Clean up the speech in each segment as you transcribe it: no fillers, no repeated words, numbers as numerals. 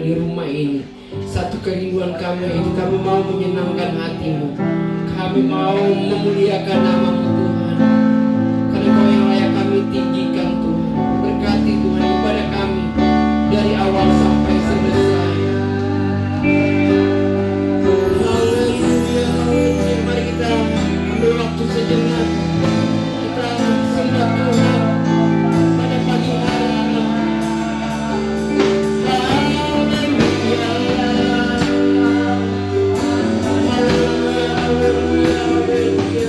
di rumah ini. Satu kerinduan kami itu kami mau menyenangkan hatimu. Kami mau memuliakan namamu Tuhan. Karena Kau yang layak kami tinggikan Tuhan. Berkati Tuhan ibadah kami dari awal sampai selesai. Haleluya, haleluya. Mari kita ambil waktu sejenak. Kita sembah Tuhan pada pagi hari ini. Haleluya, haleluya, haleluya, haleluya.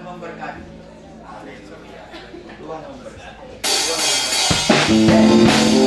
Tuhan memberkati. Haleluya. Tuhan memberkati. Tuhan memberkati.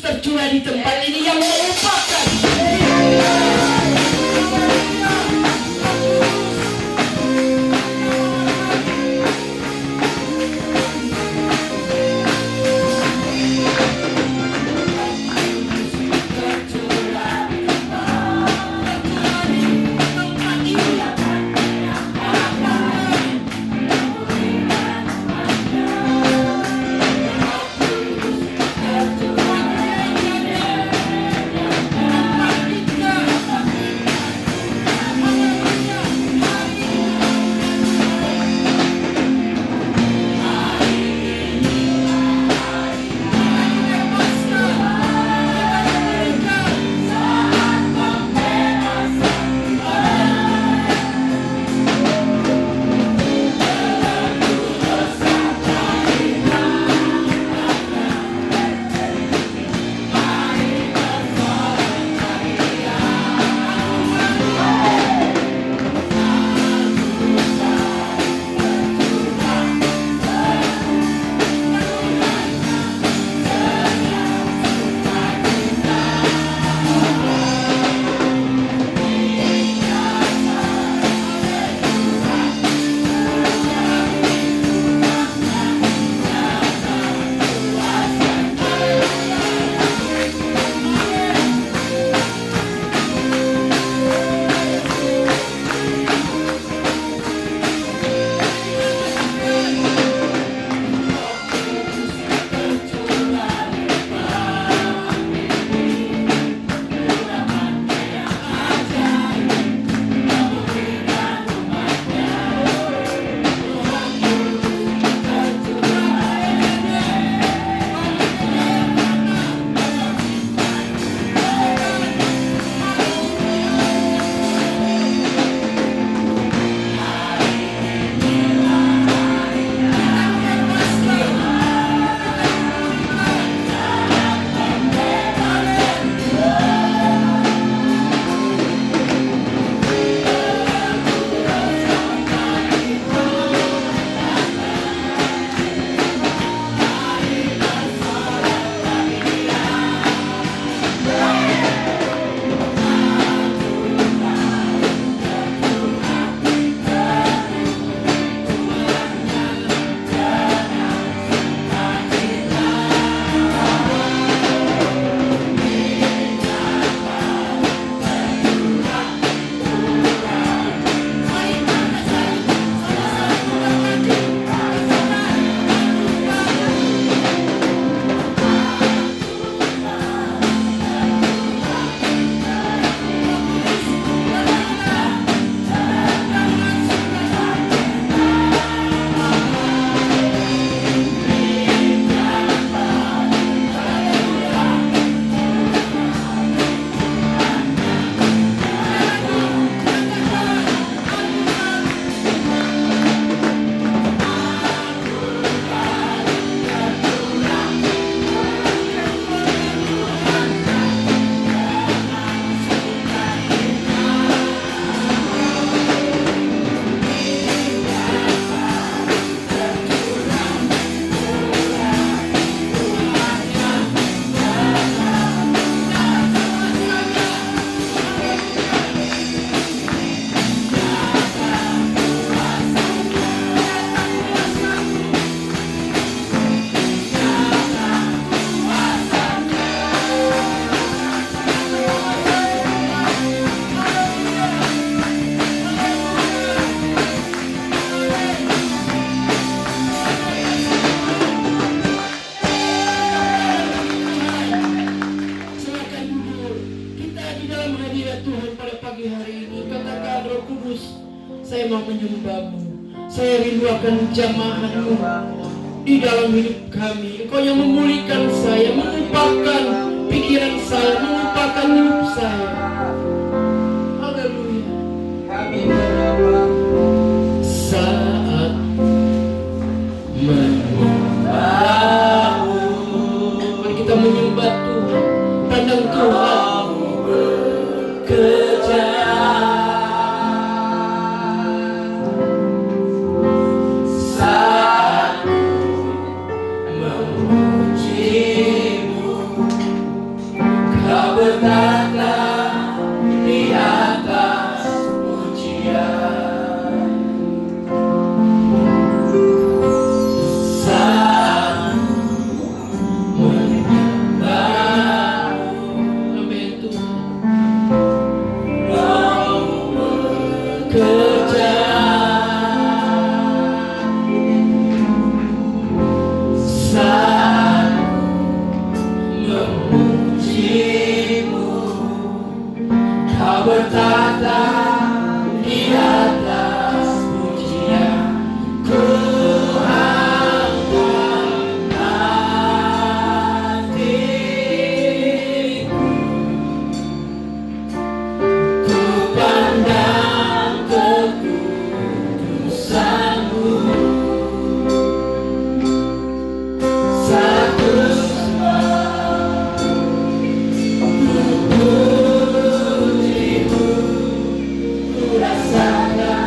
tercurah di tempat ini yang merupakan saya mau menyembahmu. Saya rindu akan jamahanmu di dalam hidup kami. Engkau yang memulihkan saya, mengubahkan pikiran saya, mengubahkan hidup saya. Haleluya. Kami menyembahmu. Saat menyembahmu, mari kita menyembah Tuhan. Pandang Tuhan bekerja. Kau bertata di atas pujian, ku angkat hatiku, ku pandang kekudusan-Mu. Satu sembah pujimu, ku rasakan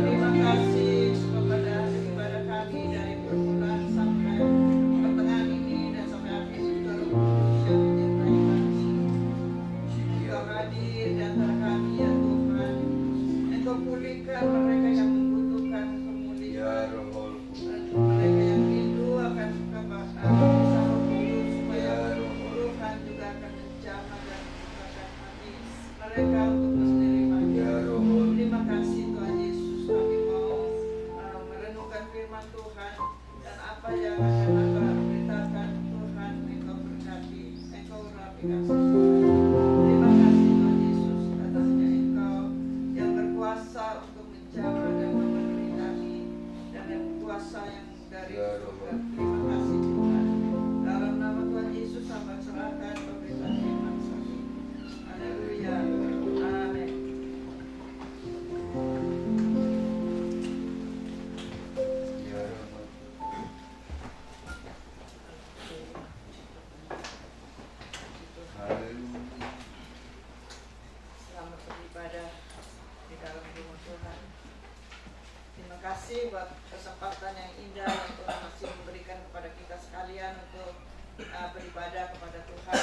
Terima kasih kepada ibadah kami dari permulaan sampai pertengahan ini dan sampai akhir juga Roh Kudus yang menyertai kami. Engkau hadir di antara kami ya Tuhan. Engkau pulihkan mereka yang membutuhkan pemulihan. Mereka yang rindu akan kisah Roh Kudus supaya Tuhan juga akan menjamah dan membukakan hati mereka untuk menerimanya. Terima kasih Tuhan Yesus, kami mau merenungkan firman Tuhan dan apa yang akan Anda beritakan Tuhan, Engkau berkati, Engkau rapikan Tuhan. Terima kasih Tuhan Yesus, atasnya Engkau yang berkuasa untuk menjamah dan memenuhi kami dan yang kuasa yang dari surga. Terima kasih Tuhan. Dalam nama Tuhan Yesus hamba serahkan pemberitaan firman kami. Haleluya. Amin. Selamat beribadah di dalam rumah Tuhan. Terima kasih buat kesempatan yang indah yang Tuhan masih memberikan kepada kita sekalian untuk beribadah kepada Tuhan.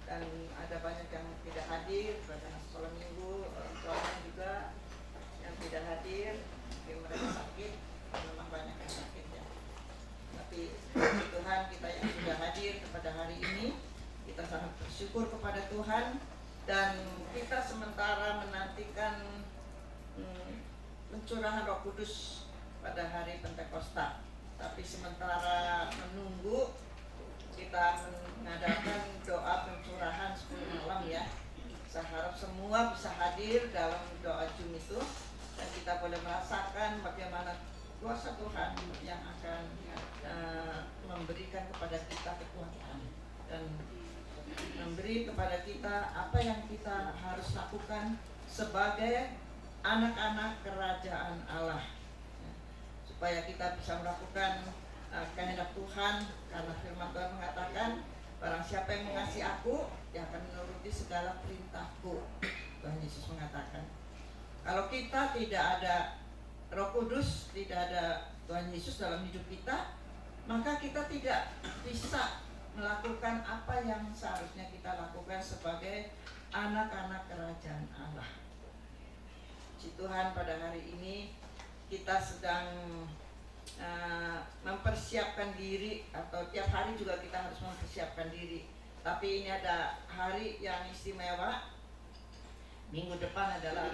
Dan ada banyak yang tidak hadir pada sekolah minggu, orang tuanya juga yang tidak hadir, mungkin mereka sakit, memang banyak yang sakit ya. Tapi puji Tuhan, kita yang sudah hadir pada hari ini, kita sangat bersyukur kepada Tuhan. Dan kita sementara menantikan pencurahan Roh Kudus pada hari Pentakosta. Tapi sementara menunggu, kita mengadakan doa pencurahan 10 malam ya. Saya harap semua bisa hadir dalam doa Zoom itu dan kita boleh merasakan bagaimana kuasa Tuhan yang akan memberikan kepada kita kekuatan dan memberi kepada kita apa yang kita harus lakukan sebagai anak-anak kerajaan Allah, supaya kita bisa melakukan kehendak Tuhan, karena firman Tuhan mengatakan barang siapa yang mengasihi aku dia akan menuruti segala perintahku. Tuhan Yesus mengatakan kalau kita tidak ada Roh Kudus, tidak ada Tuhan Yesus dalam hidup kita, maka kita tidak bisa melakukan apa yang seharusnya kita lakukan sebagai anak-anak kerajaan Allah. Puji Tuhan, pada hari ini kita sedang mempersiapkan diri, atau tiap hari juga kita harus mempersiapkan diri. Tapi ini ada hari yang istimewa. Minggu depan adalah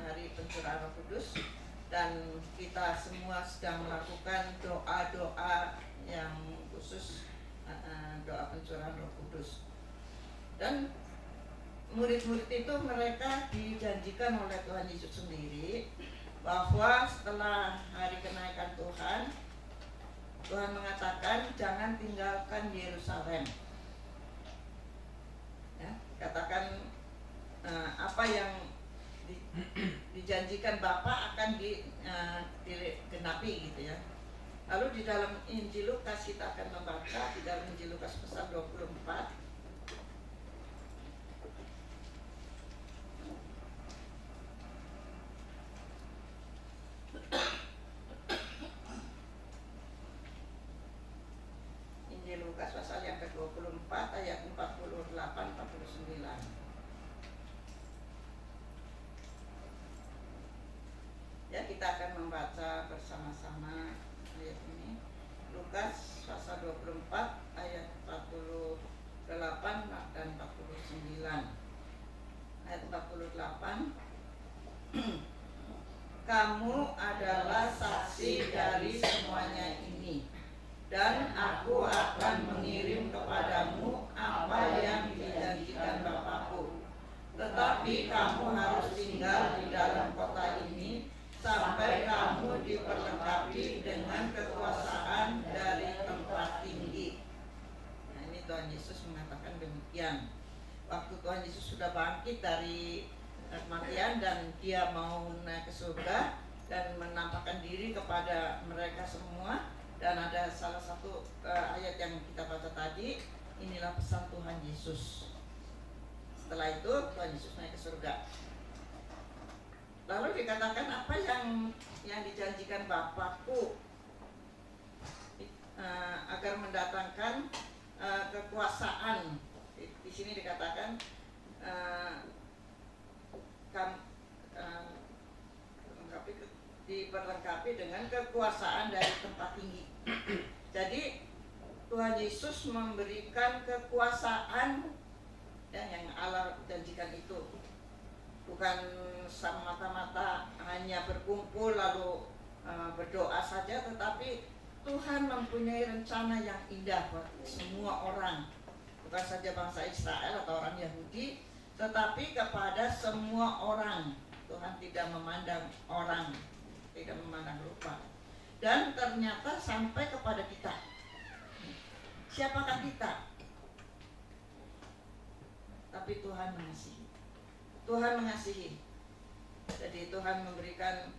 hari pencurahan Roh Kudus, dan kita semua sedang melakukan doa-doa yang khusus, doa pencurahan Roh Kudus. Dan murid-murid itu mereka dijanjikan oleh Tuhan Yesus sendiri bahwa setelah hari kenaikan Tuhan, Tuhan mengatakan jangan tinggalkan Yerusalem. Ya, katakan apa yang dijanjikan Bapa akan digenapi gitu ya. Lalu di dalam Injil Lukas kita akan membaca di dalam Injil Lukas pasal 24. Injil Lukas pasal yang ke-24 ayat 48-49. Ya, kita akan membaca bersama-sama ayat ini. Lukas pasal 24 ayat 48 dan 49. Ayat 48. Kamu adalah saksi dari semuanya ini, dan aku akan mengirim kepadamu apa yang dijanjikan Bapakku. Tetapi kamu harus tinggal di dalam kota kematian. Waktu Tuhan Yesus sudah bangkit dari kematian dan dia mau naik ke surga dan menampakkan diri kepada mereka semua, dan ada salah satu ayat yang kita baca tadi, inilah pesan Tuhan Yesus. Setelah itu Tuhan Yesus naik ke surga. Lalu dikatakan apa yang dijanjikan Bapakku agar mendatangkan kekuasaan. Di sini dikatakan diperlengkapi dengan kekuasaan dari tempat tinggi. Jadi Tuhan Yesus memberikan kekuasaan yang Allah janjikan itu. Bukan semata-mata hanya berkumpul lalu berdoa saja, tetapi Tuhan mempunyai rencana yang indah buat semua orang. Bukan saja bangsa Israel atau orang Yahudi, tetapi kepada semua orang. Tuhan tidak memandang orang, tidak memandang rupa. Dan ternyata sampai kepada kita. Siapakah kita? Tapi Tuhan mengasihi. Tuhan mengasihi. Jadi Tuhan memberikan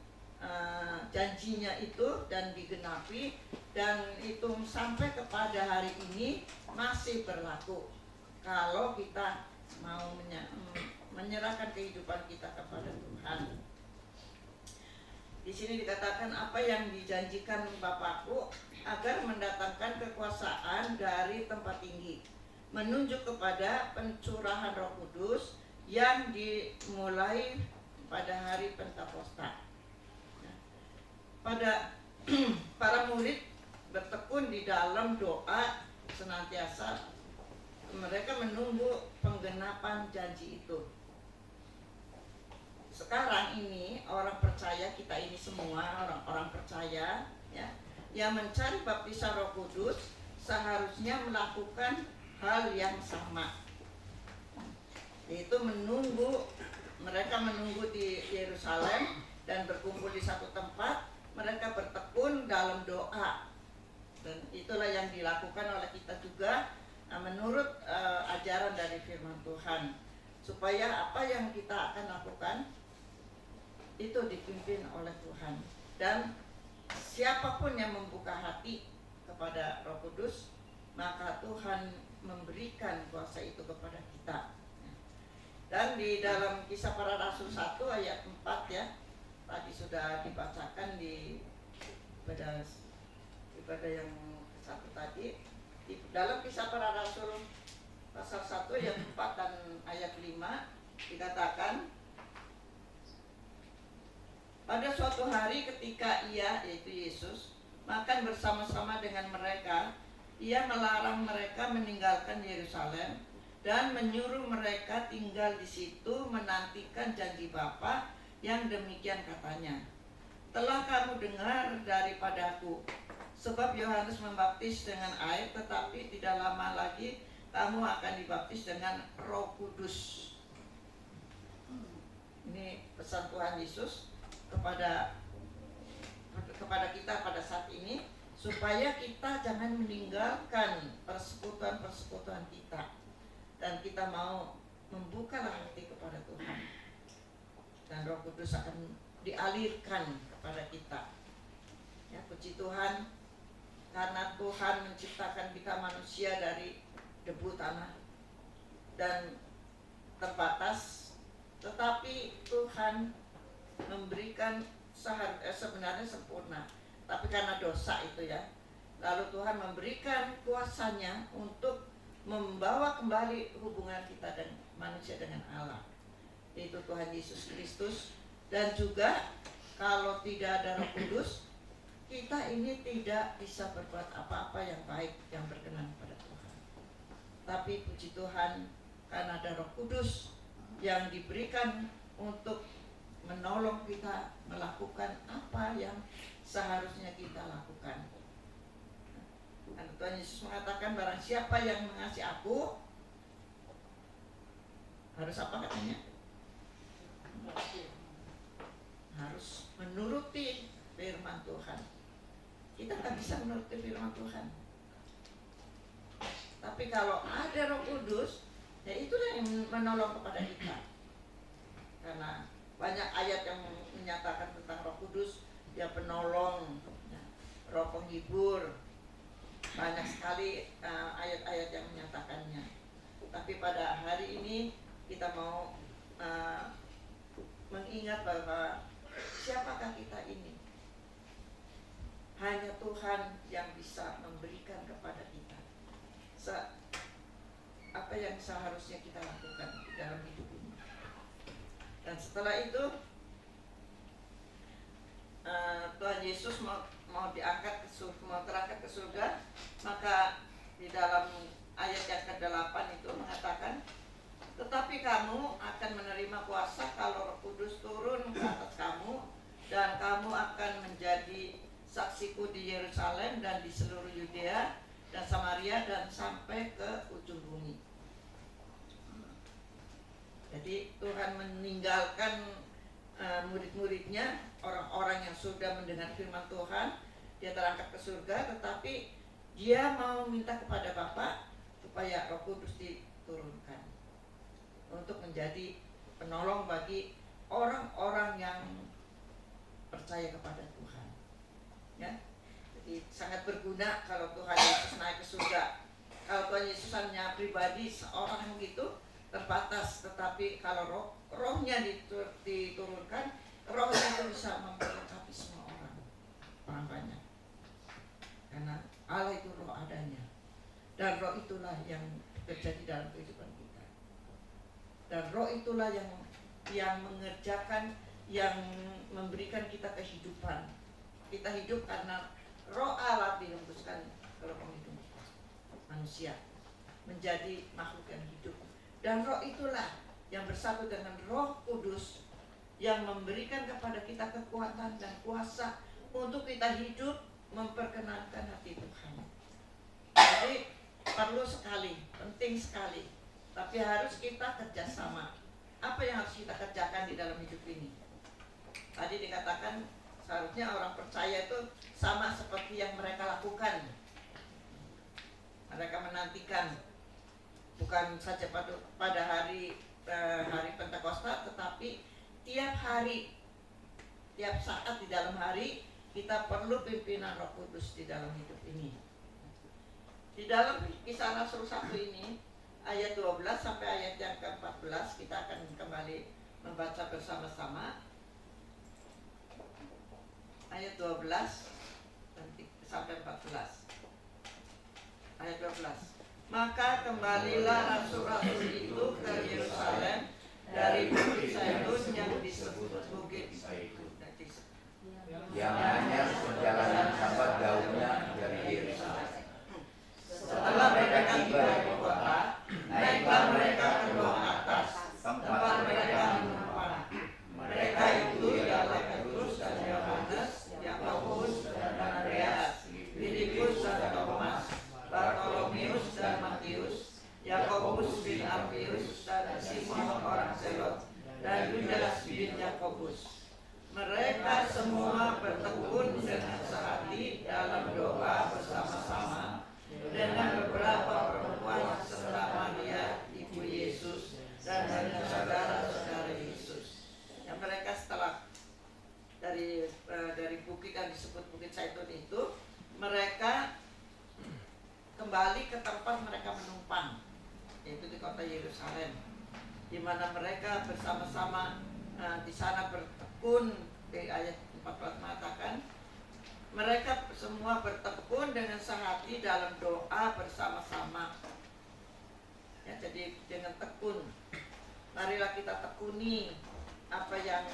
janjinya itu dan digenapi, dan itu sampai kepada hari ini masih berlaku kalau kita mau menyerahkan kehidupan kita kepada Tuhan. Di sini dikatakan apa yang dijanjikan Bapakku agar mendatangkan kekuasaan dari tempat tinggi, menunjuk kepada pencurahan Roh Kudus yang dimulai pada hari Pentakosta. Pada para murid bertekun di dalam doa senantiasa, mereka menunggu penggenapan janji itu. Sekarang ini orang percaya, kita ini semua orang-orang percaya ya, yang mencari baptisan Roh Kudus seharusnya melakukan hal yang sama, yaitu mereka menunggu di Yerusalem dan berkumpul di satu tempat. Mereka bertekun dalam doa, dan itulah yang dilakukan oleh kita juga menurut ajaran dari firman Tuhan, supaya apa yang kita akan lakukan itu dipimpin oleh Tuhan. Dan siapapun yang membuka hati kepada Roh Kudus, maka Tuhan memberikan kuasa itu kepada kita. Dan di dalam Kisah Para Rasul 1 ayat 4 ya, tadi sudah dibacakan di ibadah yang satu tadi. Di dalam Kisah Para Rasul pasal 1 ayat 4 dan ayat 5 dikatakan, pada suatu hari ketika ia, yaitu Yesus, makan bersama-sama dengan mereka, ia melarang mereka meninggalkan Yerusalem dan menyuruh mereka tinggal di situ menantikan janji Bapa yang demikian katanya, telah kamu dengar daripadaku, sebab Yohanes membaptis dengan air, tetapi tidak lama lagi kamu akan dibaptis dengan Roh Kudus. Ini pesan Tuhan Yesus kepada kita pada saat ini, supaya kita jangan meninggalkan persekutuan kita, dan kita mau membuka hati kepada Tuhan. Dan Roh Kudus akan dialirkan kepada kita. Ya, puji Tuhan, karena Tuhan menciptakan kita manusia dari debu tanah dan terbatas, tetapi Tuhan memberikan sebenarnya sempurna, tapi karena dosa itu ya, lalu Tuhan memberikan kuasanya untuk membawa kembali hubungan kita dan manusia dengan Allah, yaitu Tuhan Yesus Kristus. Dan juga kalau tidak ada Roh Kudus, kita ini tidak bisa berbuat apa-apa yang baik, yang berkenan pada Tuhan. Tapi puji Tuhan, karena ada Roh Kudus yang diberikan untuk menolong kita melakukan apa yang seharusnya kita lakukan. Dan Tuhan Yesus mengatakan, barang siapa yang mengasihi aku, harus apa katanya? Harus menuruti firman Tuhan. Kita tak bisa menuruti firman Tuhan. Tapi kalau ada Roh Kudus, Ya itulah yang menolong kepada kita. Karena banyak ayat yang menyatakan tentang Roh Kudus, dia penolong, ya, Roh penghibur. Banyak sekali ayat-ayat yang menyatakannya. Tapi pada hari ini kita mau mengingat bahwa siapakah kita ini? Hanya Tuhan yang bisa memberikan kepada kita apa yang seharusnya kita lakukan di dalam hidup ini. Dan setelah itu Tuhan Yesus mau diangkat mau terangkat ke surga, maka di dalam ayat yang ke-8 itu mengatakan, tetapi kamu akan menerima kuasa kalau Roh Kudus turun ke atas kamu, dan kamu akan menjadi saksiku di Yerusalem dan di seluruh Yudea dan Samaria dan sampai ke ujung bumi. Jadi Tuhan meninggalkan murid-muridnya, orang-orang yang sudah mendengar firman Tuhan, dia terangkat ke surga, tetapi dia mau minta kepada Bapa supaya Roh Kudus diturunkan untuk menjadi penolong bagi orang-orang yang percaya kepada Tuhan. Ya, jadi sangat berguna kalau Tuhan Yesus naik ke surga. Kalau Tuhan Yesus hanya pribadi seorang gitu terbatas, tetapi kalau rohnya diturunkan, rohnya itu bisa memperlengkapi semua orang banyak. Karena Allah itu roh adanya, dan roh itulah yang terjadi dalam kehidupan kita. Dan roh itulah yang mengerjakan, yang memberikan kita kehidupan. Kita hidup karena roh Allah dihembuskan ke roh hidup manusia menjadi makhluk yang hidup. Dan roh itulah yang bersatu dengan Roh Kudus yang memberikan kepada kita kekuatan dan kuasa untuk kita hidup memperkenankan hati Tuhan. Jadi perlu sekali, penting sekali, tapi harus kita kerjasama. Apa yang harus kita kerjakan di dalam hidup ini? Tadi dikatakan seharusnya orang percaya itu sama seperti yang mereka lakukan. Mereka menantikan bukan saja pada hari Pentakosta, tetapi tiap hari, tiap saat di dalam hari kita perlu pimpinan Roh Kudus di dalam hidup ini. Di dalam Kisah Rasul 1 ini ayat 12 sampai ayat yang ke-14 kita akan kembali membaca bersama-sama. Ayat 12 sampai 14. Ayat 12. Maka kembalilah rasul-rasul itu ke Yerusalem dari Bukit Zaitun yang disebut Bukit Zaitun, yang hanya perjalanan sahabat jauhnya dari Yerusalem. Setelah mereka tiba di kota, naiklah mereka ke ruang atas, tempat mereka menumpang. Mereka itu ialah Petrus dan Yohanes, Yakobus dan Andreas, Filipus dan Thomas, Bartolomeus dan Matius, Yakobus bin Alfius dan Simon orang Zelot, dan Yudas bin Yakobus. Mereka semua bertekun dengan sehati dalam doa bersama-sama dengan beberapa perempuan serta Maria ibu Yesus dan dengan saudara-saudara Yesus. Yang mereka setelah dari bukit yang disebut Bukit Zaitun itu, mereka kembali ke tempat mereka menumpang, yaitu di kota Yerusalem, di mana mereka bersama-sama di sana bertekun. Di ayat 14 mengatakan mereka semua bertekun dengan sehati dalam doa bersama-sama. Ya, jadi dengan tekun, marilah kita tekuni apa yang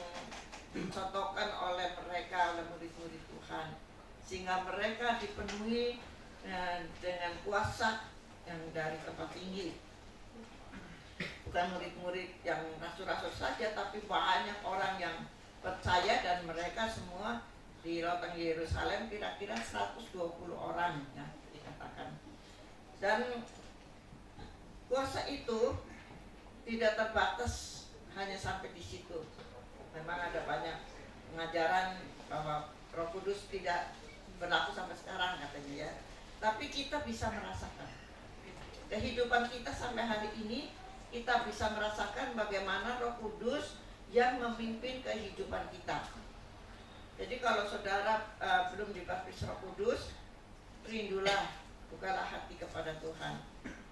dicontohkan oleh mereka, oleh murid-murid Tuhan, sehingga mereka dipenuhi dengan kuasa yang dari tempat tinggi. Bukan murid-murid yang rasul-rasul saja, tapi banyak orang yang percaya, dan mereka semua di loteng Yerusalem kira-kira 120 orang ya dikatakan. Dan kuasa itu tidak terbatas hanya sampai di situ. Memang ada banyak pengajaran bahwa Roh Kudus tidak berlaku sampai sekarang katanya ya. Tapi kita bisa merasakan kehidupan kita sampai hari ini kita bisa merasakan bagaimana Roh Kudus yang memimpin kehidupan kita. Jadi kalau saudara belum dibaptis Roh Kudus, rindulah, bukalah hati kepada Tuhan,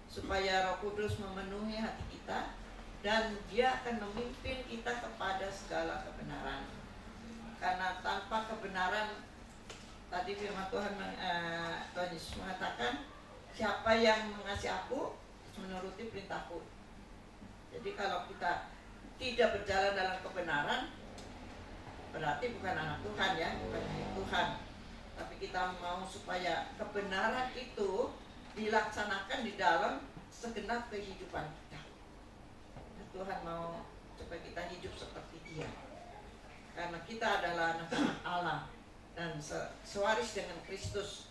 supaya Roh Kudus memenuhi hati kita dan Dia akan memimpin kita kepada segala kebenaran. Karena tanpa kebenaran, tadi firman Tuhan, Tuhan Yesus mengatakan, siapa yang mengasihi aku menuruti perintahku. Jadi kalau kita tidak berjalan dalam kebenaran, berarti bukan anak Tuhan ya, bukan milik Tuhan. Tapi kita mau supaya kebenaran itu dilaksanakan di dalam segenap kehidupan kita. Dan Tuhan mau supaya kita hidup seperti Dia. Karena kita adalah anak-anak Allah dan sewaris dengan Kristus.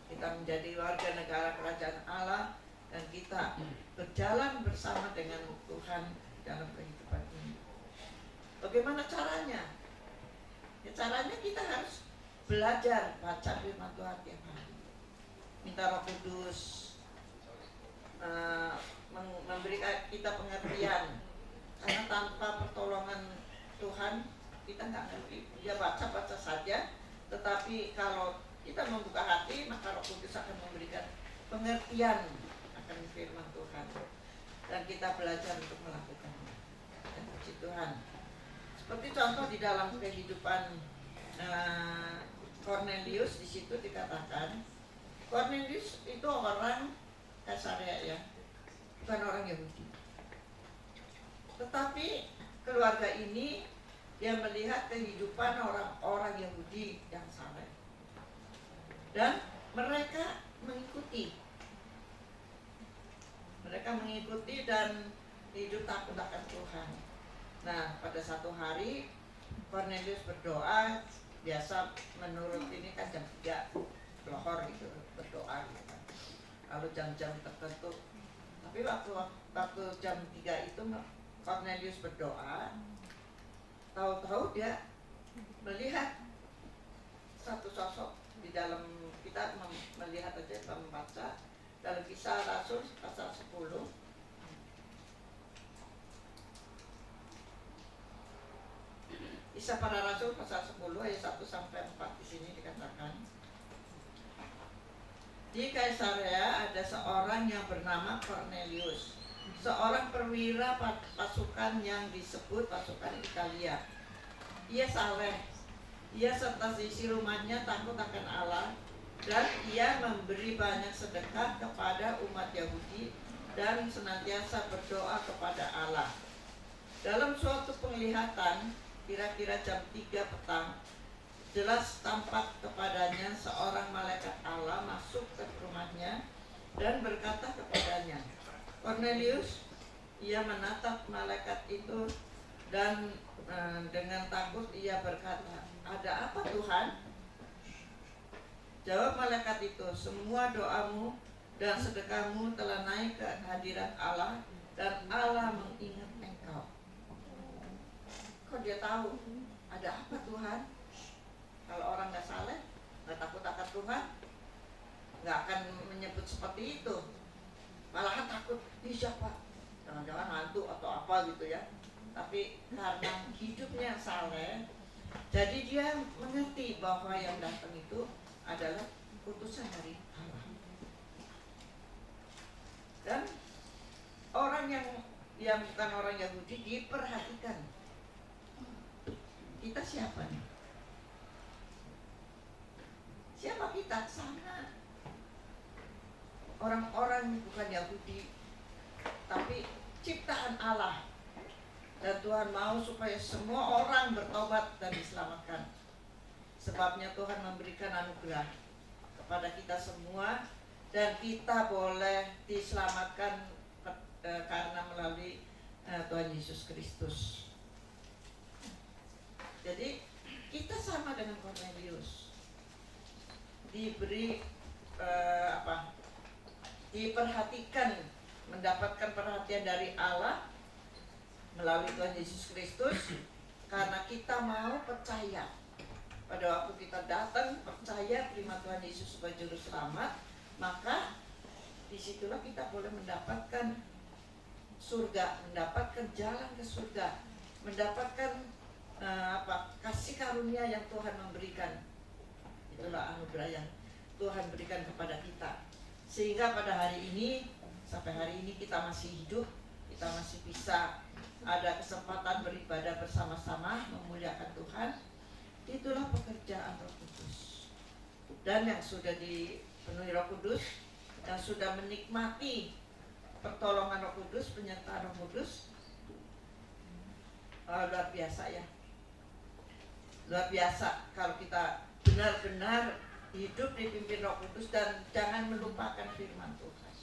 Kita menjadi warga negara kerajaan Allah dan kita berjalan bersama dengan Tuhan dalam kehidupan ini. Bagaimana caranya? Ya, caranya kita harus belajar baca firman Tuhan tiap hari. Minta Roh Kudus memberikan kita pengertian. Karena tanpa pertolongan Tuhan kita nggak ngerti. Dia baca-baca saja, tetapi kalau kita membuka hati, maka Roh Kudus akan memberikan pengertian akan firman Tuhan dan kita belajar untuk melakukannya. Dan puji Tuhan. Seperti contoh di dalam kehidupan Cornelius, di situ dikatakan Cornelius itu orang Kaisarea ya, bukan orang Yahudi. Tetapi keluarga ini dia melihat kehidupan orang-orang Yahudi yang saleh dan mereka mengikuti. Mereka mengikuti dan hidup takut akan Tuhan. Nah, pada satu hari Cornelius berdoa, biasa menurut ini kan jam 3 lohor gitu, berdoa gitu kan. Lalu jam-jam tertentu. Tapi waktu jam 3 itu Cornelius berdoa, tahu-tahu dia melihat satu sosok di dalam, kita melihat aja, membaca dalam Kisah Rasul pasal 10. Kisah Para Rasul pasal 10 ayat 1 sampai 4 di sini dikatakan, di Kaisarea ada seorang yang bernama Cornelius, seorang perwira pasukan yang disebut pasukan Italia. Ia saleh, ia serta seisi rumahnya takut akan Allah, dan ia memberi banyak sedekah kepada umat Yahudi dan senantiasa berdoa kepada Allah. Dalam suatu penglihatan, kira-kira jam 3 petang, jelas tampak kepadanya seorang malaikat Allah masuk ke rumahnya dan berkata kepadanya, Cornelius. Ia menatap malaikat itu dan dengan takut ia berkata, ada apa Tuhan? Jawab malaikat itu, semua doamu dan sedekahmu telah naik ke hadirat Allah dan Allah mengingat engkau. Kok dia tahu? Ada apa Tuhan? Kalau orang nggak saleh, nggak takut akan Tuhan, nggak akan menyebut seperti itu. Malahan takut, ini siapa? Jangan-jangan hantu atau apa gitu ya. Tapi karena hidupnya saleh, jadi dia mengerti bahwa yang datang itu adalah utusan dari Allah. Dan orang yang bukan orang Yahudi diperhatikan. Kita siapa nih? Siapa kita? Sama orang-orang bukan Yahudi, tapi ciptaan Allah. Dan Tuhan mau supaya semua orang bertobat dan diselamatkan. Sebabnya Tuhan memberikan anugerah kepada kita semua, dan kita boleh diselamatkan karena melalui Tuhan Yesus Kristus. Jadi kita sama dengan Cornelius, diberi diperhatikan, mendapatkan perhatian dari Allah melalui Tuhan Yesus Kristus, karena kita mau percaya. Pada waktu kita datang percaya terima Tuhan Yesus sebagai juru selamat, maka disitulah kita boleh mendapatkan surga, mendapatkan jalan ke surga, mendapatkan kasih karunia yang Tuhan memberikan. Itulah anugerah yang Tuhan berikan kepada kita. Sehingga pada hari ini, sampai hari ini kita masih hidup, kita masih bisa ada kesempatan beribadah bersama-sama, memuliakan Tuhan. Itulah pekerjaan Roh Kudus. Dan yang sudah dipenuhi Roh Kudus, yang sudah menikmati pertolongan Roh Kudus, penyertaan Roh Kudus, luar biasa ya. Luar biasa kalau kita benar-benar hidup dipimpin Roh Kudus dan jangan melupakan firman Tuhan.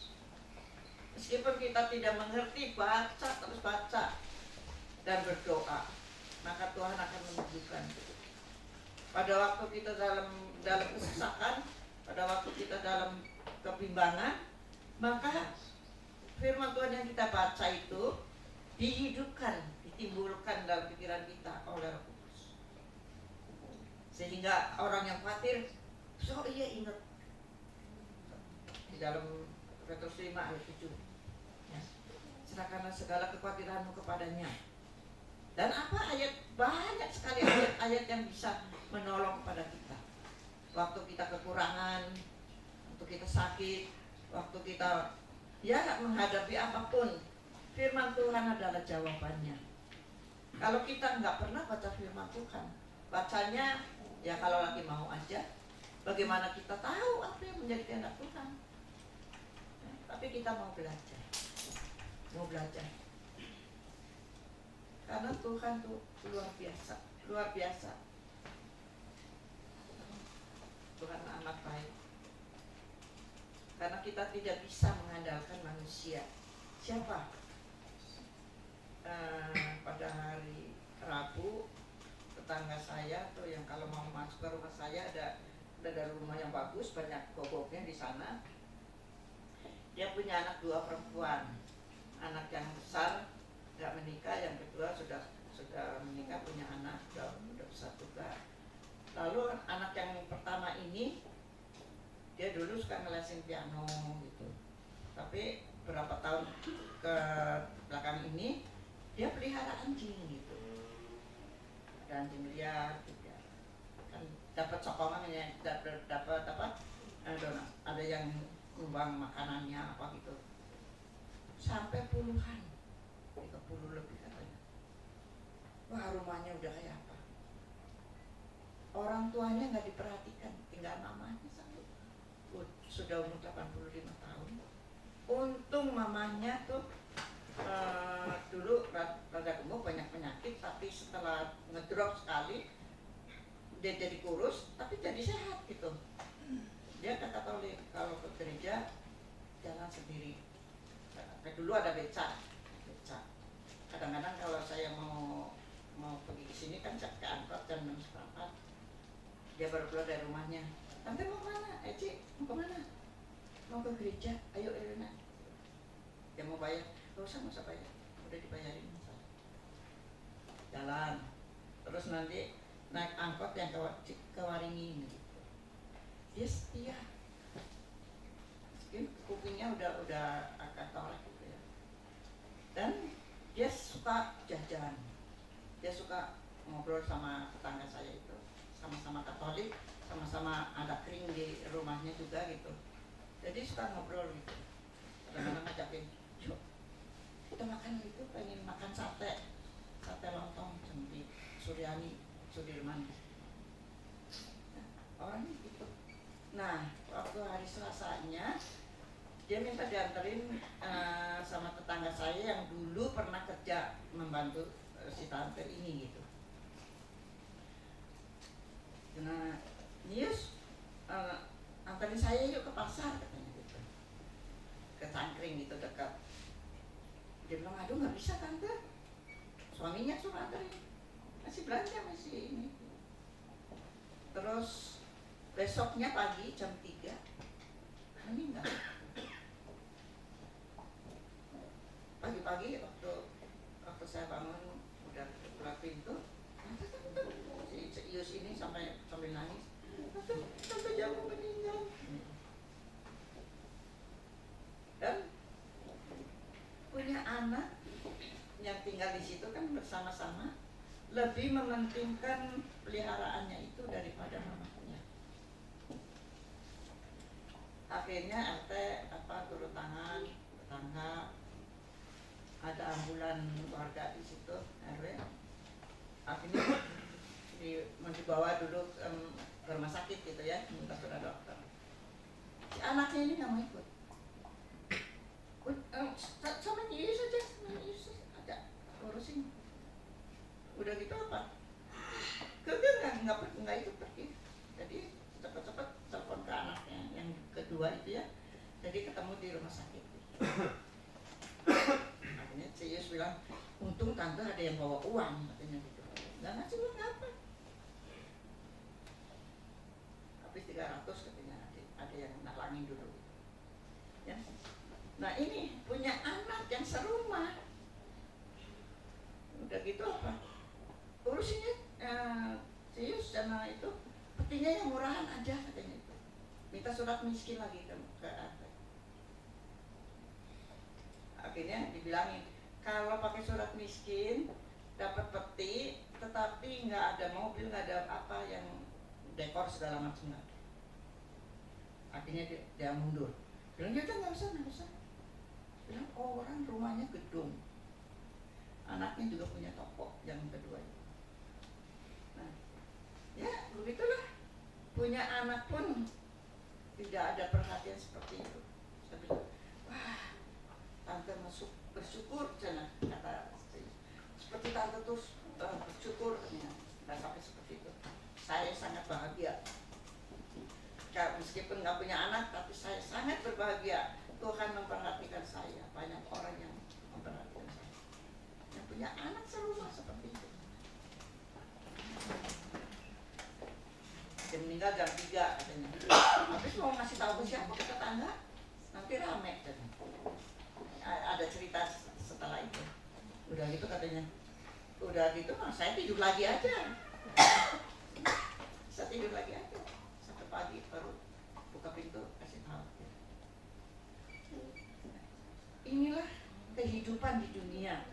Meskipun kita tidak mengerti, baca, terus baca dan berdoa, maka Tuhan akan menunjukkan. Pada waktu kita dalam kesesakan, pada waktu kita dalam kebimbangan, maka firman Tuhan yang kita baca itu dihidupkan, ditimbulkan dalam pikiran kita oleh Roh Kudus. Sehingga orang yang khawatir, so iya ingat di dalam Petrus 5 ayat 7 ya. Serahkanlah segala kekhawatiranmu kepadanya. Dan banyak sekali ayat-ayat yang bisa menolong kepada kita. Waktu kita kekurangan, waktu kita sakit, waktu kita menghadapi apapun, firman Tuhan adalah jawabannya. Kalau kita nggak pernah baca firman Tuhan, bacanya ya kalau lagi mau aja. Bagaimana kita tahu apa yang menjadi kehendak Tuhan? Tapi kita mau belajar. Karena Tuhan tuh luar biasa. Tuhan amat baik. Karena kita tidak bisa mengandalkan manusia. Siapa? Pada hari Rabu, tetangga saya tuh yang kalau mau masuk ke rumah saya ada rumah yang bagus, banyak goboknya di sana. Dia punya anak 2 perempuan. Anak yang besar nggak menikah, yang kedua sudah menikah, punya anak udah besar juga. Lalu anak yang pertama ini dia dulu suka ngelesin piano gitu. Tapi berapa tahun ke belakang ini dia pelihara anjing gitu. Ada anjing liar gitu. Kan dapat sokongan ya, dapat ada yang nyumbang makanannya apa gitu. Sampai puluhan, 30 lebih katanya. Wah, rumahnya udah kayak apa? Orang tuanya nggak diperhatikan, tinggal mamanya satu. Sudah umur 85 tahun. Untung mamanya tuh dulu rada gemuk, banyak penyakit, tapi setelah ngedrop sekali dia jadi kurus, tapi jadi sehat gitu. Dia ke Katolik, kalau ke gereja jalan sendiri. Dulu ada beca. Kadang-kadang kalau saya mau pergi ke sini kan ke angkot jam 6:04. Dia baru keluar dari rumahnya. Tante mau kemana? Cik, mau kemana? Mau ke gereja. Ayo Elena. Dia mau bayar. Gak usah bayar. Udah dibayarin. Jalan. Terus nanti naik angkot yang ke Waringin gitu. Dia setia. Kupingnya udah agak tolak gitu ya. Dan dia suka jajan. Dia suka ngobrol sama tetangga saya itu. Sama-sama Katolik, sama-sama ada kering di rumahnya juga gitu. Jadi suka ngobrol gitu. Kadang-kadang ngajakin, yuk kita makan gitu, pengen makan sate lontong di Sudirman. Orangnya gitu. Nah, waktu hari Selasanya dia minta dianterin sama tetangga saya yang dulu pernah kerja membantu si tante ini gitu. Nah, Nius anterin saya yuk ke pasar katanya gitu, ke Cangkring gitu dekat. Dia bilang, aduh nggak bisa tante, suaminya suruh anterin, masih belanja masih ini. Terus besoknya pagi jam 3 meninggal. Pagi-pagi waktu saya bangun udah buka pintu, si Ius ini sampai nangis, tante Jamu meninggal. Dan punya anak lebih mementingkan peliharaannya itu daripada mamahnya. Akhirnya RT turun tangan, tetangga, ada ambulan warga di situ RW. Akhirnya mau dibawa dulu ke rumah sakit gitu ya, minta surat dokter. Si anaknya ini nggak mau ikut. Sama Yesus aja, urusin. Udah gitu apa? Nggak ikut pergi. Jadi cepat-cepat telepon ke anaknya yang kedua itu ya. Jadi ketemu di rumah sakit. Akhirnya si Yesus bilang, untung tante ada yang bawa uang, katanya gitu. Nggak ngasih uang apa? Habis 300 katanya ada yang nalangin dulu. Ya. Nah ini punya anak yang serumah. Udah gitu apa? Urusinnya serius sama itu, petinya yang murahan aja katanya itu. Minta surat miskin lagi ke RT. Akhirnya dibilangin, kalau pakai surat miskin dapat peti, tetapi nggak ada mobil, nggak ada apa yang dekor segala macam. Akhirnya dia mundur. Bilang dia nggak usah. Bilang orang rumahnya gedung, anaknya juga punya toko yang kedua itu. Nah, ya begitulah, punya anak pun tidak ada perhatian seperti itu. Saya bilang, wah, tante bersyukur cina, kata seperti tante tuh bersyukur katanya, nggak sampai seperti itu. Saya sangat bahagia. Meskipun nggak punya anak, tapi saya sangat berbahagia. Tuhan memperhatikan saya. Banyak orang yang memperhatikan saya. Yang punya anak serumah seperti itu. Dia meninggal jam 3 katanya. Habis mau ngasih tahu ke siapa, ke tetangga, nanti rame katanya. Ada cerita setelah itu. Udah gitu katanya. Udah gitu saya tidur lagi aja. Saya tidur lagi aja. Sampai pagi baru buka pintu kasih tahu. Inilah kehidupan di dunia.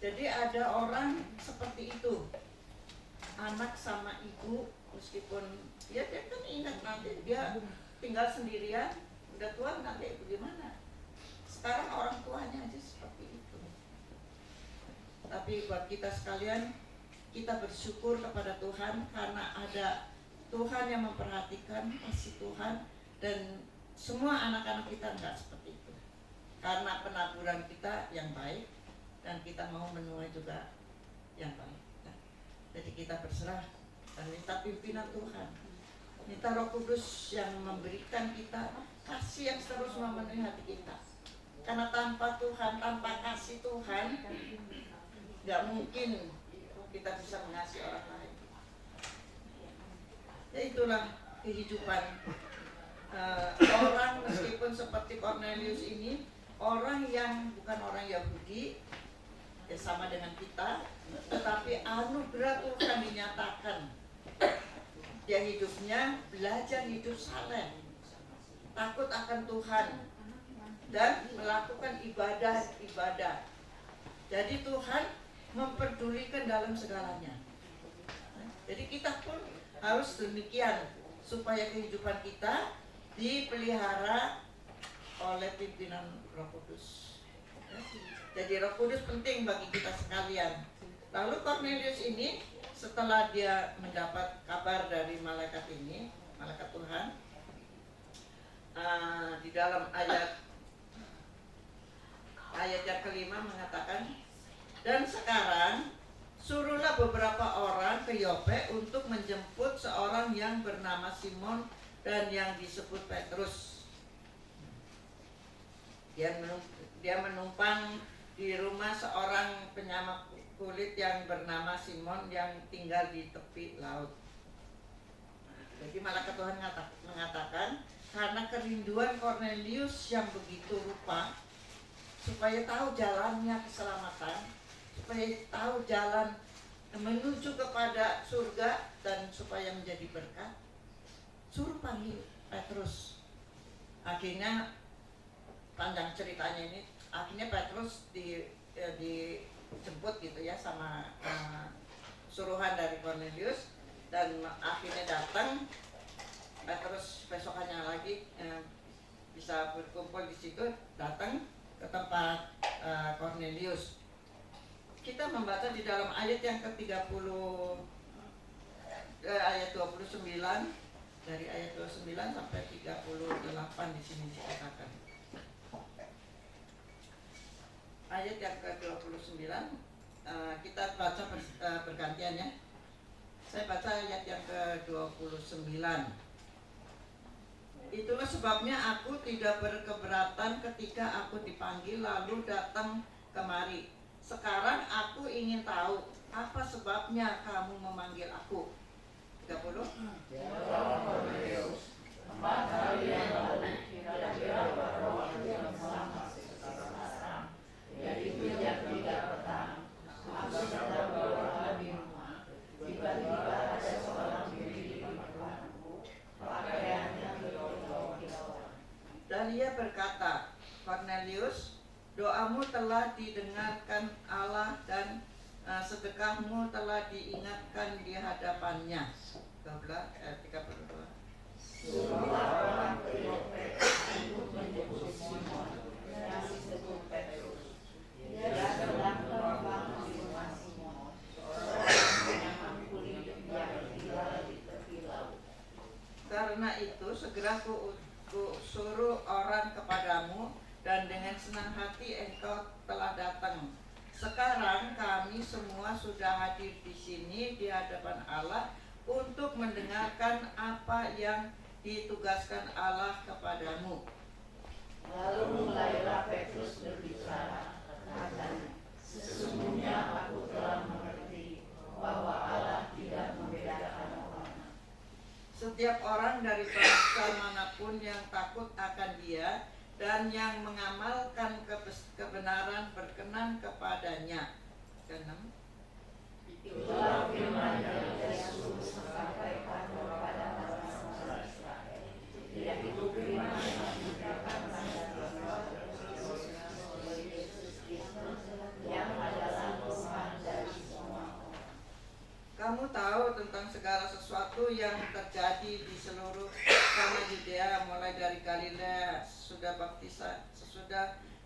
Jadi ada orang seperti itu, anak sama ibu, meskipun dia kan ingat nanti dia tinggal sendirian, udah tua nanti bagaimana. Sekarang orang tuanya aja seperti itu. Tapi buat kita sekalian, kita bersyukur kepada Tuhan karena ada Tuhan yang memperhatikan, kasih Tuhan, dan semua anak-anak kita enggak seperti itu. Karena penaburan kita yang baik dan kita mau menuai juga yang baik. Nah, jadi kita berserah dan minta pimpinan Tuhan. Minta Roh Kudus yang memberikan kita kasih yang terus memenuhi hati kita. Karena tanpa Tuhan, tanpa kasih Tuhan, enggak mungkin kita bisa mengasihi orang lain. Ya itulah kehidupan orang meskipun seperti Cornelius ini, orang yang bukan orang Yahudi, ya sama dengan kita, tetapi anugerah Tuhan dinyatakan. Dia hidupnya belajar hidup saleh, takut akan Tuhan, dan melakukan ibadah-ibadah. Jadi Tuhan memperdulikan dalam segalanya. Jadi kita pun harus demikian supaya kehidupan kita dipelihara oleh pimpinan Roh Kudus. Jadi Roh Kudus penting bagi kita sekalian. Lalu Cornelius ini setelah dia mendapat kabar dari malaikat ini, malaikat Tuhan, di dalam ayat yang kelima mengatakan, dan sekarang suruhlah beberapa orang ke Yope untuk menjemput seorang yang bernama Simon dan yang disebut Petrus. Dia menumpang di rumah seorang penyamak kulit yang bernama Simon yang tinggal di tepi laut. Jadi malaikat Tuhan mengatakan, karena kerinduan Cornelius yang begitu rupa, supaya tahu jalannya keselamatan, supaya tahu jalan menuju kepada surga dan supaya menjadi berkat, suruh panggil Petrus. Akhirnya panjang ceritanya ini, akhirnya Petrus dijemput gitu ya sama suruhan dari Cornelius, dan akhirnya datang. Terus besokannya lagi bisa berkumpul di situ, datang ke tempat Cornelius. Kita membaca di dalam ayat yang ke-30, ayat 29, dari ayat 29 sampai 38 di sini dikatakan. Ayat yang ke-29 kita baca bergantian ya. Saya baca ayat yang ke-29. Itulah sebabnya aku tidak berkeberatan ketika aku dipanggil lalu datang kemari. Sekarang aku ingin tahu apa sebabnya kamu memanggil aku. 30. Empat hari yang lalu kira-kira pada waktu yang sama sekarang, yaitu jam 3 petang, aku sedang berdoa di rumah. Tiba-tiba ada seorang diri di depanku, pakaiannya berkilau-kilauan. Dan ia berkata, Cornelius, doamu telah didengarkan Allah dan sedekahmu telah diingatkan di hadapannya. 32. Suruhlah orang ke Yope untuk menjemput Simon yang disebut Petrus. Dia sedang terbang di rumah Simon, seorang yang kulit yang tinggal di tepi laut. Karena itu segera ku suruh orang kepadamu, dan dengan senang hati engkau telah datang. Sekarang kami semua sudah hadir di sini di hadapan Allah untuk mendengarkan apa yang ditugaskan Allah kepadamu. Lalu mulailah Petrus berbicara, katanya, sesungguhnya aku telah mengerti bahwa Allah tidak membedakan orang. Setiap orang dari bangsa manapun yang takut akan Dia dan yang mengamalkan kebenaran berkenan kepadanya. 6. Itulah firman yang Yesus sampaikan kepada bangsa Israel, yaitu firman yang diberikan yang adalah Tuhan dari semua orang. Kamu tahu tentang segala sesuatu yang terjadi di seluruh tanah Yudea, mulai dari Galilea sesudah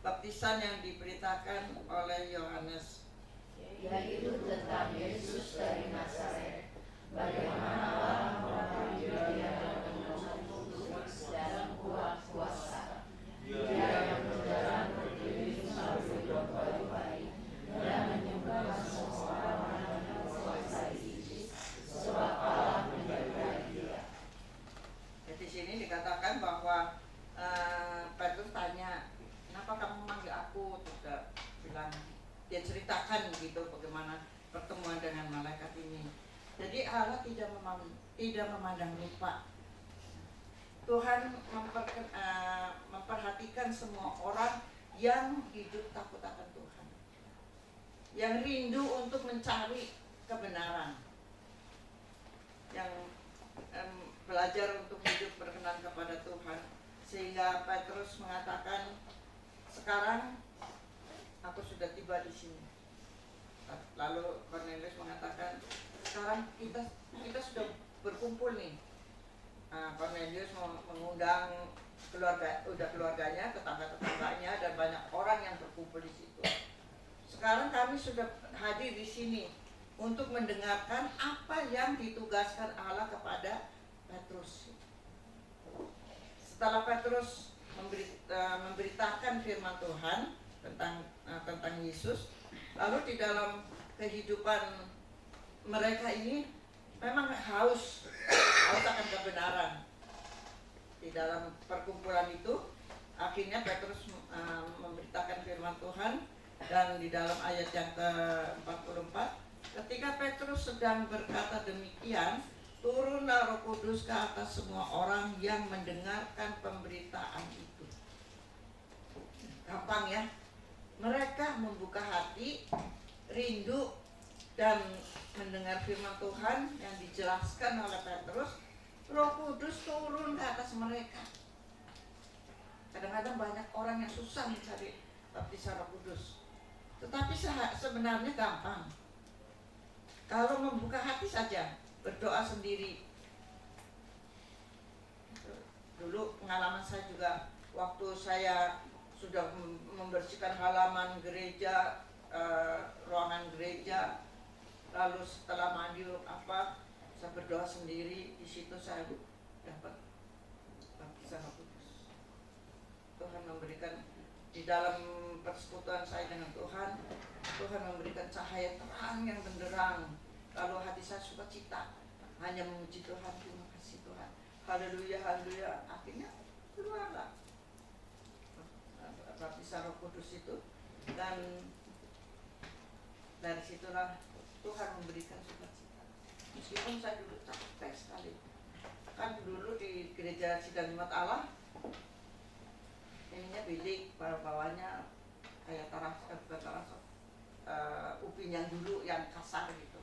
baptisan yang diberitakan oleh Yohanes, yaitu tentang Yesus dari Nazaret, bagaimana orang-orang Yudea yang dengan kudus dalam kuasa. Dia yang berjalan berdiri sambil berbaik-baik dan menyembuhkan semua orang yang berkuasa iblis, sebab Allah menyertai dia. Di sini dikatakan bahwa Petrus tanya, kenapa kamu memanggil aku? Tidak bilang, dia ceritakan begitu bagaimana pertemuan dengan malaikat ini. Jadi Allah tidak memandang lupa. Tuhan memperhatikan semua orang yang hidup takut akan Tuhan, yang rindu untuk mencari kebenaran, yang belajar untuk hidup berkenan kepada Tuhan. Sehingga Petrus mengatakan, sekarang aku sudah tiba di sini. Lalu Cornelius mengatakan, sekarang kita sudah berkumpul nih. Cornelius mengundang keluarganya, tetangga-tetangganya, dan banyak orang yang berkumpul di situ. Sekarang kami sudah hadir di sini untuk mendengarkan apa yang ditugaskan Allah kepada Petrus. Setelah Petrus memberitakan firman Tuhan tentang Yesus, lalu di dalam kehidupan mereka ini memang haus akan kebenaran. Di dalam perkumpulan itu akhirnya Petrus memberitakan firman Tuhan, dan di dalam ayat yang ke-44, ketika Petrus sedang berkata demikian, turunlah Roh Kudus ke atas semua orang yang mendengarkan pemberitaan itu. Gampang ya, mereka membuka hati, rindu, dan mendengar firman Tuhan yang dijelaskan oleh Petrus. Roh Kudus turun ke atas mereka. Kadang-kadang banyak orang yang susah mencari baptisan Roh Kudus. Tetapi sebenarnya gampang. Kalau membuka hati saja, berdoa sendiri. Dulu pengalaman saya juga waktu saya sudah membersihkan halaman gereja, ruangan gereja, lalu setelah mandi saya berdoa sendiri. Di situ saya dapat baptisan Roh Kudus. Tuhan memberikan di dalam persekutuan saya dengan Tuhan, Tuhan memberikan cahaya terang yang benderang. Lalu hati saya sukacita, hanya memuji Tuhan. Terima kasih Tuhan, haleluya, haleluya. Akhirnya keluarlah baptisan Roh Kudus itu, dan dari situlah Tuhan memberikan sukacita. Meskipun saya dulu capek sekali, kan dulu di gereja Sidang Jemaat Allah ininya bilik, bawahnya kayak upinya dulu yang kasar gitu,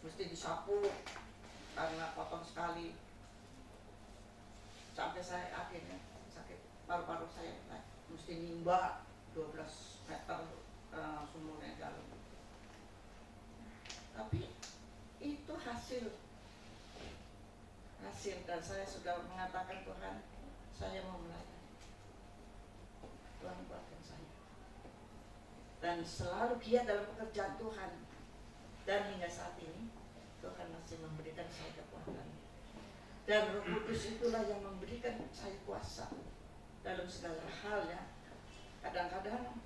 mesti disapu karena kotor sekali, sampai saya akhirnya sakit paru-paru saya, mesti nimba 12 meter sumurnya dalam. Tapi itu hasil, dan saya sudah mengatakan, Tuhan, saya mau melayani. Tuhan buatkan saya, dan selalu giat dalam pekerjaan Tuhan, dan hingga saat ini Tuhan masih memberikan saya kekuatan, dan Roh Kudus itulah yang memberikan saya kuasa dalam segala hal ya. Kadang-kadang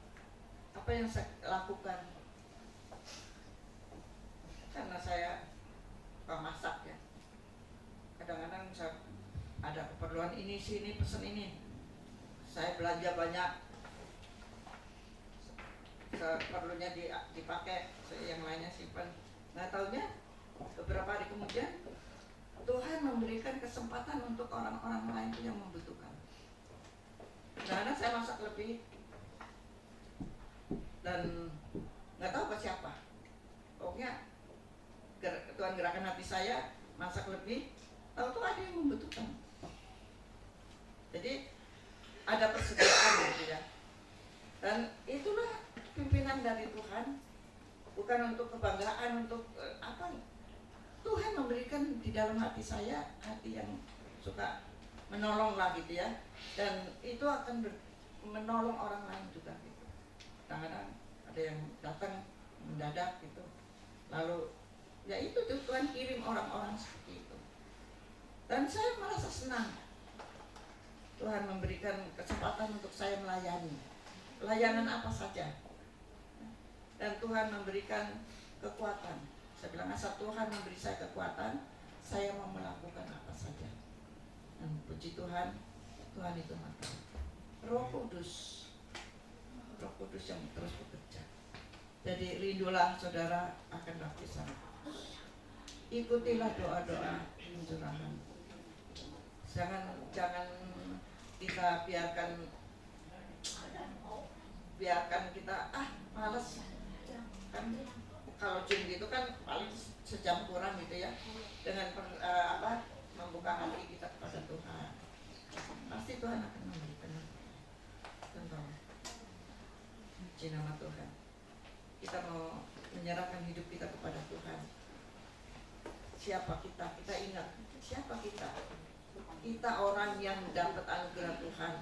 apa yang saya lakukan, karena saya pemasak ya, kadang-kadang saya ada keperluan ini sini, pesen ini, saya belanja banyak, seperlunya dipakai, yang lainnya simpan. Nggak taunya beberapa hari kemudian Tuhan memberikan kesempatan untuk orang-orang lain yang membutuhkan. Karena saya masak lebih dan nggak tahu ke siapa, pokoknya Tuhan gerakan hati saya masak lebih, tahu-tahu ada yang membutuhkan. Jadi ada persediaan gitu ya. Dan itulah pimpinan dari Tuhan, bukan untuk kebanggaan, untuk apa. Tuhan memberikan di dalam hati saya, hati yang suka menolong lah gitu ya. Dan itu akan menolong orang lain juga gitu. Kadang-kadang ada yang datang mendadak gitu, lalu ya itu Tuhan kirim orang-orang seperti itu, dan saya merasa senang. Tuhan memberikan kesempatan untuk saya melayani, layanan apa saja, dan Tuhan memberikan kekuatan. Saya bilang, asal Tuhan memberi saya kekuatan, saya mau melakukan apa saja. Dan puji Tuhan, Tuhan itu mati. Roh Kudus yang terus bekerja. Jadi rindulah saudara akan baptisan. Ikutilah doa-doa pencurahan. Jangan kita biarkan kita malas. Kan kalau jam gitu kan paling sejam kurang gitu ya, dengan membuka hati kita kepada Tuhan, pasti Tuhan akan memberikan. Tentang puji nama Tuhan, kita mau menyerahkan hidup kita kepada Tuhan. Siapa kita? Kita ingat siapa kita. Kita orang yang dapat anugerah Tuhan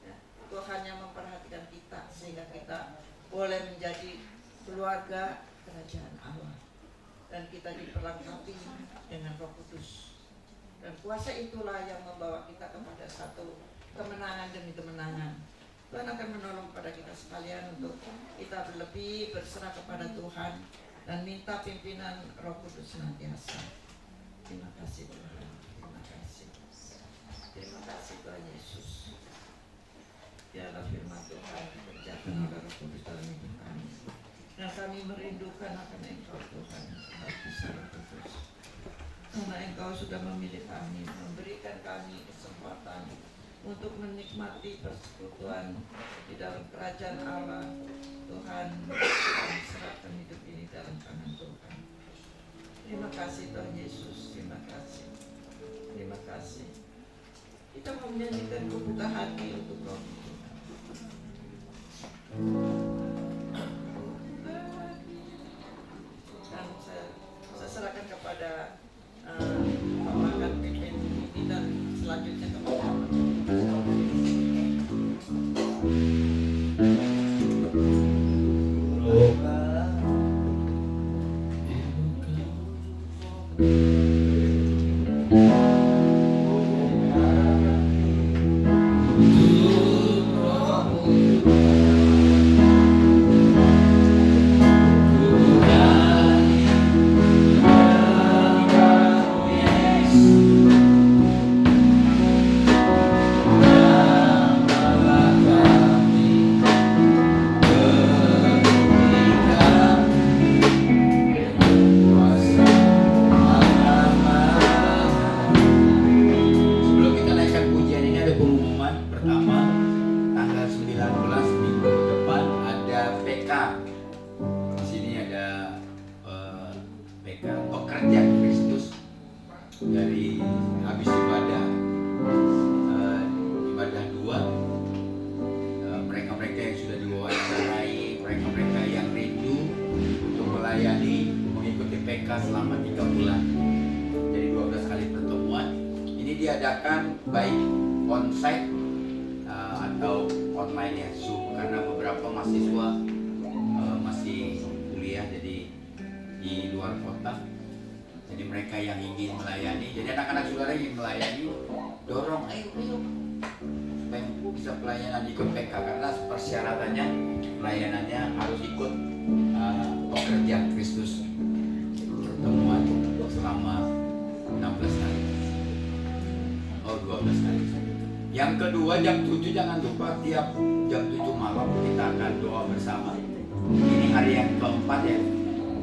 ya. Tuhan yang memperhatikan kita sehingga kita boleh menjadi keluarga kerajaan Allah, dan kita diperlengkapi dengan Roh Kudus, dan kuasa itulah yang membawa kita kepada satu kemenangan demi kemenangan. Tuhan akan menolong kepada kita sekalian untuk kita lebih berserah kepada Tuhan dan minta pimpinan Roh Kudus senantiasa. Terima kasih Tuhan, terima kasih Tuhan Yesus. Biarlah firman Tuhan dikerjakan oleh Roh Kudus dalam hidup kami. Dan kami merindukan akan Engkau Tuhan, baptisan Roh Kudus. Karena Engkau sudah memilih kami, memberikan kami kesempatan untuk menikmati persekutuan di dalam kerajaan Allah. Tuhan, kami serahkan hidup ini dalam tangan Tuhan. Terima kasih Tuhan Yesus, terima kasih. Terima kasih. Kita mau menyanyikan, membuka hati untuk Roh Tuhan. Sebelum kita naikkan pujian ini ada pengumuman pertama, tanggal 19 minggu depan ada PK. Di sini ada PK pekerja Kristus dari habis ibadah 2, mereka-mereka yang sudah diwawancarai, mereka-mereka yang rindu untuk melayani mengikuti PK selama 3 bulan. Jadi 12 kali pertemuan. Ini diadakan baik onsite atau online ya, Zoom, karena beberapa mahasiswa masih kuliah jadi di luar kota. Jadi mereka yang ingin melayani, jadi anak-anak saudara yang melayani, dorong, ayo supaya bisa pelayanan ikut PK, karena persyaratannya pelayanannya harus ikut pekerja Kristus pertemuan selama 16 kali. 12 kali. Yang kedua, jam 7 jangan lupa, tiap jam 7 malam kita akan doa bersama. Ini hari yang keempat ya,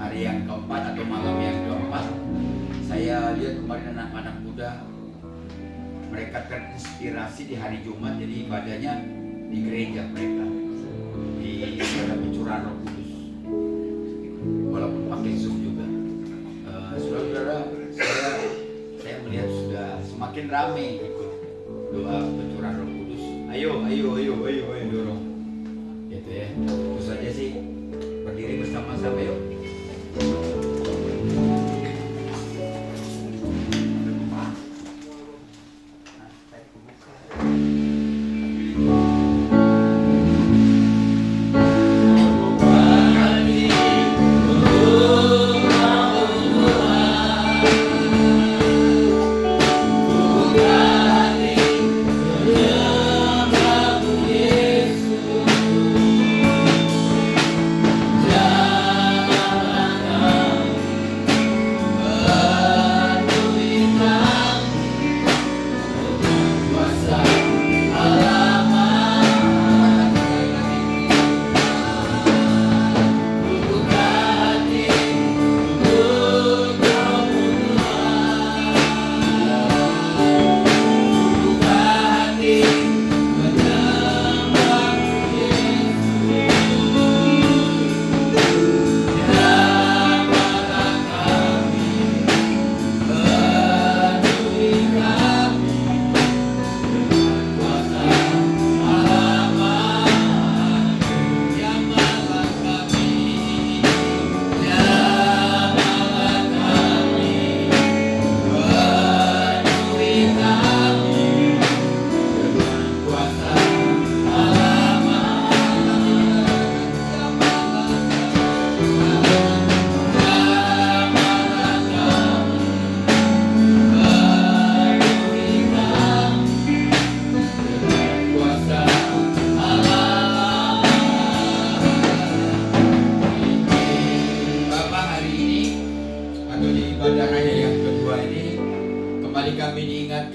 hari yang keempat atau malam yang keempat. Saya lihat kemarin anak-anak muda, mereka terinspirasi di hari Jumat, jadi ibadahnya di gereja mereka, di ibadah pencurahan Roh Kudus, walaupun pakai Zoom juga. Saudara-saudara, saya melihat sudah semakin ramai ikut doa pencurahan Roh Kudus. Ayo dorong, gitu ya. Terus saja sih, berdiri bersama-sama yuk.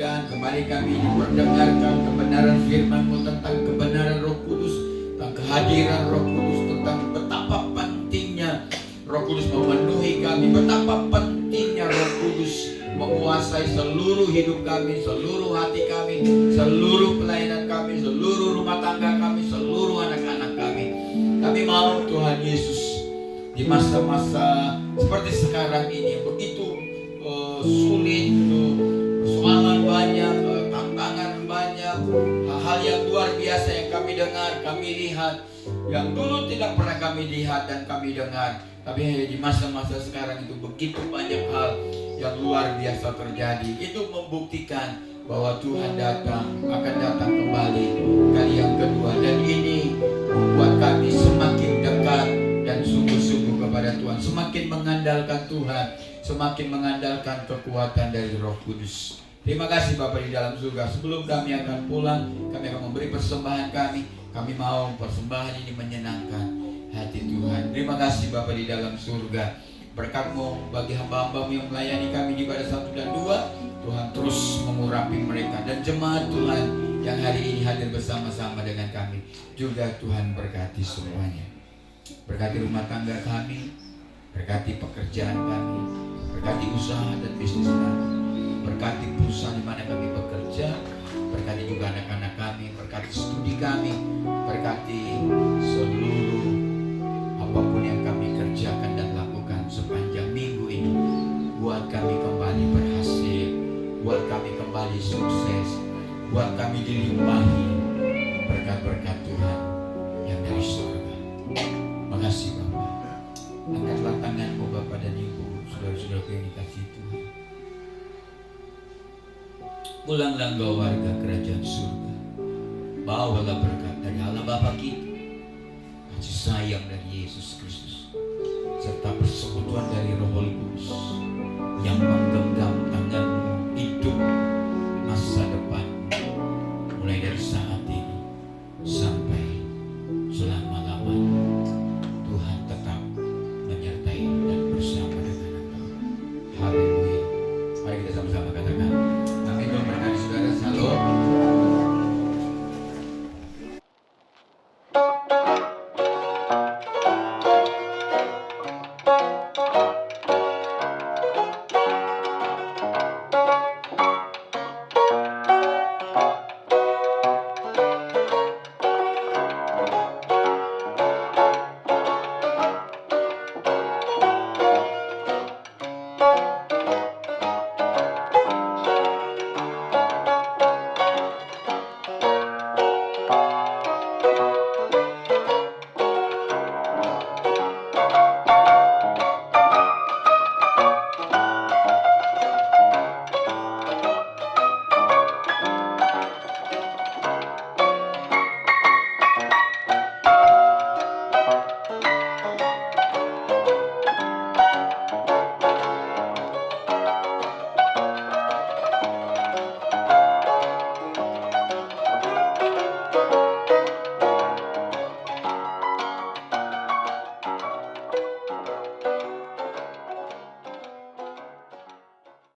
Kembali kami diperdengarkan kebenaran firman-Mu tentang kebenaran Roh Kudus, tentang kehadiran Roh Kudus, tentang betapa pentingnya Roh Kudus memenuhi kami, betapa pentingnya Roh Kudus menguasai seluruh hidup kami, seluruh hati kami, seluruh pelayanan kami, seluruh rumah tangga kami, seluruh anak-anak kami. Kami mau Tuhan Yesus di masa-masa seperti sekarang ini begitu sulit, persoalan banyak, tantangan banyak, hal-hal yang luar biasa yang kami dengar, kami lihat, yang dulu tidak pernah kami lihat dan kami dengar. Tapi di masa-masa sekarang itu begitu banyak hal yang luar biasa terjadi. Itu membuktikan bahwa Tuhan akan datang kembali kali yang kedua. Dan ini membuat kami semakin dekat dan sungguh-sungguh kepada Tuhan, semakin mengandalkan Tuhan, semakin mengandalkan kekuatan dari Roh Kudus. Terima kasih Bapa di dalam surga. Sebelum kami akan pulang, kami akan memberi persembahan kami. Kami mau persembahan ini menyenangkan hati Tuhan. Terima kasih Bapa di dalam surga. Berkat-Mu bagi hamba-hamba-Mu yang melayani kami di ibadah 1 dan 2. Tuhan terus mengurapi mereka. Dan jemaat Tuhan yang hari ini hadir bersama-sama dengan kami juga Tuhan berkati semuanya. Berkati rumah tangga kami, berkati pekerjaan kami, berkati usaha dan bisnis kami. Berkati perusahaan di mana kami bekerja, berkati juga anak-anak kami, berkati studi kami, berkati seluruh apapun yang kami kerjakan dan lakukan sepanjang minggu ini. Buat kami kembali berhasil, buat kami kembali sukses, buat kami dilimpahi berkat-berkat Tuhan yang dari surga. Makasih Bapak. Angkatlah tanganmu Bapak dan Ibu, saudara-saudaraku yang dikasihi Tuhan. Pulanglah engkau warga kerajaan surga. Bawalah berkat dari Allah Bapa kita, kasih sayang dari Yesus Kristus, serta persekutuan dari Roh Kudus